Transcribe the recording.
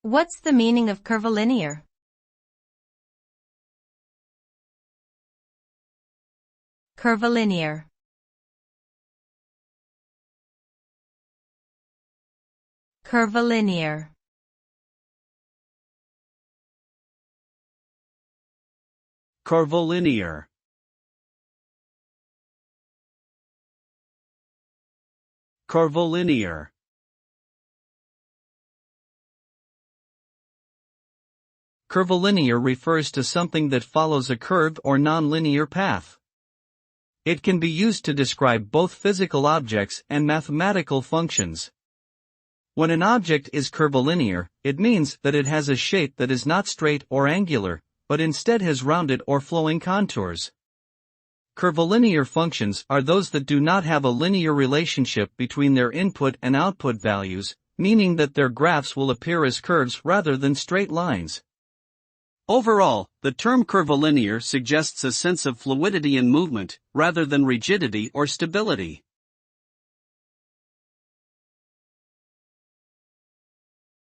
What's the meaning of curvilinear? Curvilinear. Curvilinear. Curvilinear. Curvilinear. Curvilinear refers to something that follows a curved or non-linear path. It can be used to describe both physical objects and mathematical functions. When an object is curvilinear, it means that it has a shape that is not straight or angular, but instead has rounded or flowing contours. Curvilinear functions are those that do not have a linear relationship between their input and output values, meaning that their graphs will appear as curves rather than straight lines. Overall, the term curvilinear suggests a sense of fluidity in movement, rather than rigidity or stability.